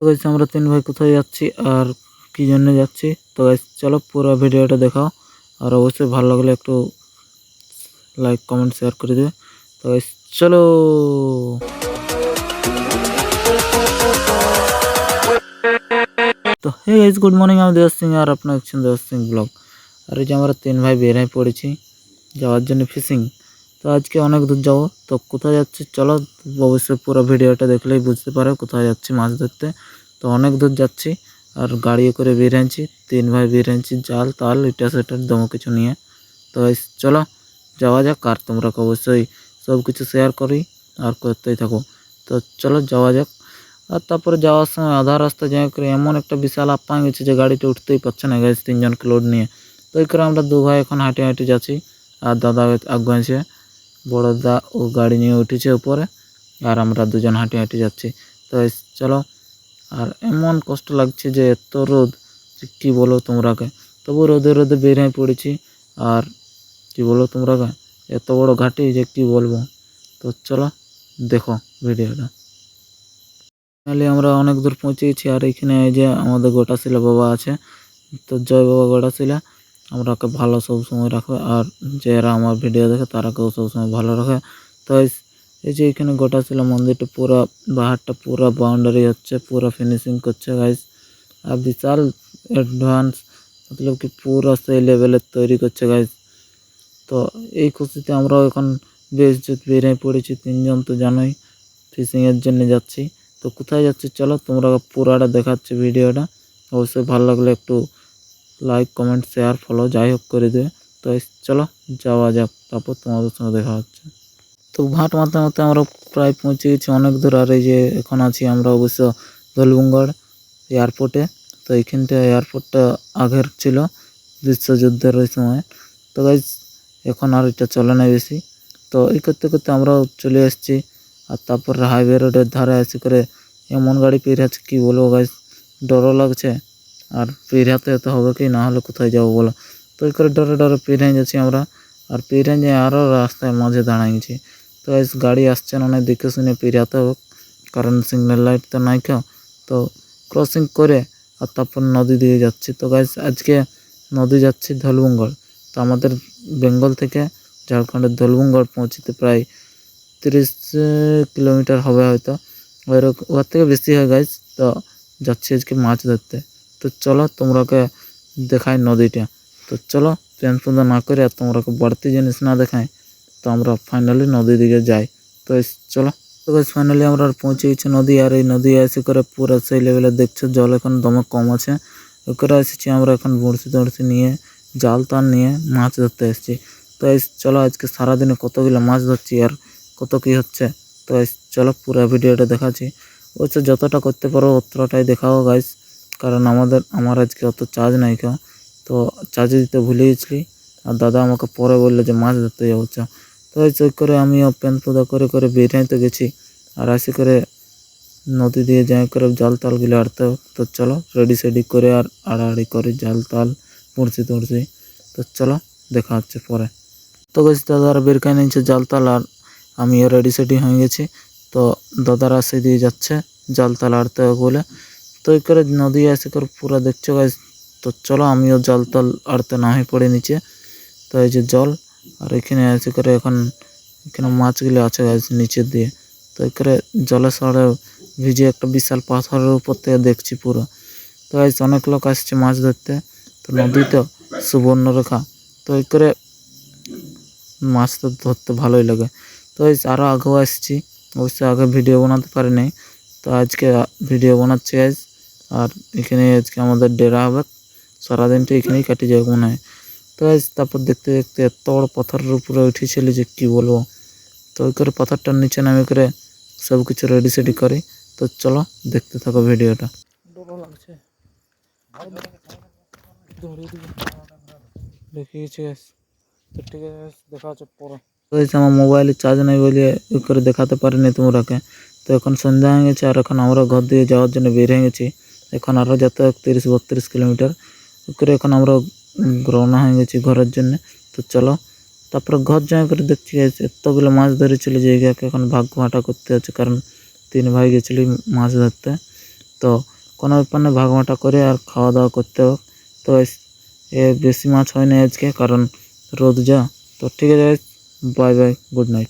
তো গাইস আমরা তিন ভাই কোথায় যাচ্ছি আর কি জন্য যাচ্ছি, তো গাইস চলো পুরো ভিডিওটা দেখাও। আর অবশ্যই ভালো লাগলে একটু লাইক কমেন্ট শেয়ার করে দেবে। তো গাইস চলো। তো হে গাইস, গুড মর্নিং, আমি দেওয়ার সিং আর আপনার দেখছেন দেওয়ার সিং ব্লগ। আর এই যে আমরা তিন ভাই বের হয়ে পড়েছি যাওয়ার জন্য ফিশিং। তো আজকে অনেক দূর যাবো, তো কোথায় যাচ্ছি চলো অবশ্যই পুরো ভিডিওটা দেখলেই বুঝতে পারো কোথায় যাচ্ছি মাছ ধরতে। তো অনেক দূর যাচ্ছি আর গাড়ি করে বের হয়েছি, তিন ভাই বের হয়েছি জাল তাল এটা সেটার দমো কিছু নিয়ে। তো গাইস চলো যাওয়া যাক, আর তোমরা অবশ্যই সব কিছু শেয়ার করি আর করতেই থাকো। তো চলো যাওয়া যাক। আর তারপরে যাওয়ার সময় আধা রাস্তা যাই করে এমন একটা বিশাল আপ্পা গেছে যে গাড়িটা উঠতেই পারছে না গাইস, তিনজনকে লোড নিয়ে। তো এই করে আমরা দু ভাই এখন হাঁটে হাঁটে যাচ্ছি আর দাদা আগুয়াছে, বড় দা ও গাড়ি নিয়ে উঠেছে উপরে আর আমরা দুজন হাঁটে হাঁটে যাচ্ছি। তো চলো। আর এমন কষ্ট লাগছে যে এত রোদ যে কী বলো তোমরাকে, তবু রোদে রোদে বের হয়ে পড়েছি। আর কি বলো তোমরাকে, এত বড় ঘাটি যে কি বলবো। তো চলো দেখো ভিডিওটা। ফাইনালি আমরা অনেক দূর পৌঁছে গেছি আর এখানে এই যে আমাদের গোটাশিলা বাবা আছে। তো জয় বাবা গোটাশিলা আমরাকে ভালো সব সময় রাখে, আর যারা আমার ভিডিও দেখে তারাকেও সবসময় ভালো রাখে। তো এই যে এখানে গোটাশিলা মন্দিরটা পুরা বাহারটা পুরা বাউন্ডারি হচ্ছে, পুরা ফিনিশিং করছে গাইস। আর বিশাল অ্যাডভান্স মতলব কি পুরা সেই লেভেলের তৈরি করছে গাইস। তো এই খুশিতে আমরাও এখন বেশ বেরিয়ে পড়েছি তিনজন, তো জানোই ফিশিংয়ের জন্য যাচ্ছি। তো কোথায় যাচ্ছি চলো তোমরা পুরাটা দেখাচ্ছি ভিডিওটা। অবশ্যই ভালো লাগলে একটু লাইক কমেন্ট শেয়ার ফলো যাই হোক করে দেবে। তো চলো যাওয়া যাক, তারপর তোমাদের সঙ্গে দেখা হচ্ছে। তো ঘাট মারতে মারতে আমরা প্রায় পৌঁছে গেছি অনেক দূর। আর এই যে এখন আছি আমরা অবশ্য ধলবুঙ্গড় এয়ারপোর্টে। তো এইখানটা এয়ারপোর্টটা আগের ছিল বিশ্বযুদ্ধের ওই সময়। তো গাইজ এখন আর এটা চলে না বেশি। তো এই করতে করতে আমরাও চলে এসেছি। আর তারপর হাইওয়ে রোডের ধারে এসে করে এমন গাড়ি পেরিয়েছে কী বলবো গাইজ, ডরও লাগছে। আর পেরিয়াতে যেতে হবে কি না হলে কোথায় যাবো বলো। তো এই করে ডরে ডরে পেরিয়ে যাচ্ছি আমরা। আর পেরিয়ে যেয়ে আরও রাস্তায় মাঝে দাঁড়াইছি। তো গাইজ গাড়ি আসছে না, অনেক দেখে শুনে পেরিয়াতে হোক, কারণ সিগন্যাল লাইট তো নাই কেউ। তো ক্রসিং করে আর তারপর নদী দিয়ে যাচ্ছি। তো গাইজ আজকে নদী যাচ্ছি ধলবুঙ্গড়। তো আমাদের বেঙ্গল থেকে ঝাড়খণ্ডের ধলবুঙ্গড় পৌঁছতে প্রায় 30 কিলোমিটার হবে হয়তো, ওর থেকে বেশি হয় গাইজ। তো যাচ্ছি আজকে মাছ ধরতে। তো চলো তোমরাকে দেখাই নদীটা। তো চলো ট্রেন সুন্দর না করে আর তোমরাকে বাড়তি জিনিস না দেখায়, তো আমরা ফাইনালি নদীর দিকে যাই। তো চলো। তো গাইজ ফাইনালি আমরা পৌঁছে গেছি নদী। আর এই নদী এসে করে পুরো সেই লেভেলে দেখছো জল এখন দমে কম আছে। ওই করে এসেছি আমরা এখন বড়শি টড়শি নিয়ে জাল তাল নিয়ে মাছ ধরতে এসেছি। তো চলো আজকে সারাদিনে কতগুলো মাছ ধরছি আর কত কী হচ্ছে। তো চলো পুরো ভিডিওটা দেখাচ্ছি। অবশ্য যতটা করতে পারো অতটাই দেখাও গাইস, কারণ আমার আজকে অত চার্জ নাই কেউ। তো চার্জ দিতে ভুলে গেছিলি আর দাদা আমাকে পরে বললো যে মাছ ধরতে যাবো চ। তো চেক করে আমিও প্যান পুদা করে করে বেরিয়ে গেছি। আর আসি করে নদী দিয়ে যাই করে জাল তালগুলো আড়তে। তো চলো রেডি সেডি করে আর আড়াআড়ি করে জাল তাল পড়ছি তড়ছি। তো চলো দেখা হচ্ছে পরে। তো গেছি দাদারা বের করে নিয়েছে জাল তাল আর আমিও রেডি সেডি হয়ে গেছি। তো দাদারা সে দিয়ে যাচ্ছে জাল তাল আড়তে বলে। তো এই করে নদী এসে করে পুরো দেখছো গাইজ। তো চলো আমিও জাল তাল আড়তে না হয়ে পড়ে নিচে। তো এই যে জল আর এখানে এসে করে এখন এখানে মাছগুলো আছে গাইজ নিচের দিয়ে। তো এই করে জলের সরে ভিজে একটা বিশাল পাথরের উপর থেকে দেখছি পুরো। তো গাইজ অনেক লোক আসছে মাছ ধরতে। তো নদী তো সুবর্ণরেখা, তো এই করে মাছ তো ধরতে ভালোই লাগে। তো আরও আগেও আসছি, অবশ্যই আগে ভিডিও বানাতে পারিনি। তো আজকে ভিডিও বানাচ্ছি গাইজ। আর এখানে আজকে আমাদের ডেরা হবে, সারাদিনটা এখানেই কাটে যাবে মনে হয়। তো তারপর দেখতে দেখতে এত বড় পাথরের উপরে উঠেছিল যে কি বলবো। তো ওই করে পাথরটার নিচে নামে করে সব কিছু রেডি সেডি করি। তো চলো দেখতে থাকো ভিডিওটা। ডর লাগছে দেখিয়েছি গাইজ। তো ঠিক আছে দেখা হচ্ছে পরে। তো আমার মোবাইলে চার্জ নেই বলে ওই করে দেখাতে পারিনি তোমরাকে। তো এখন সন্ধ্যা হয়ে গেছে আর এখন আমরা ঘর দিয়ে যাওয়ার জন্য বের হয়ে গেছি। এখন আরও যেতে 30-32 কিলোমিটার ওই করে এখন আমরা রওনা হয়ে গেছি ঘরের জন্য। তো চলো তারপরে ঘর যাওয়া করে দেখছি এতগুলো মাছ ধরেছিল যে এখন ভাগ্য হাঁটা করতে হচ্ছে, কারণ তিন ভাই গেছিলি মাছ ধরতে। তো কোনো ব্যাপার না, ভাগমাটা করে আর খাওয়া দাওয়া করতে হোক। তো guys, বেশি মাছ হয় না আজকে কারণ রোদ যা। তো ঠিক আছে guys, bye bye, good night.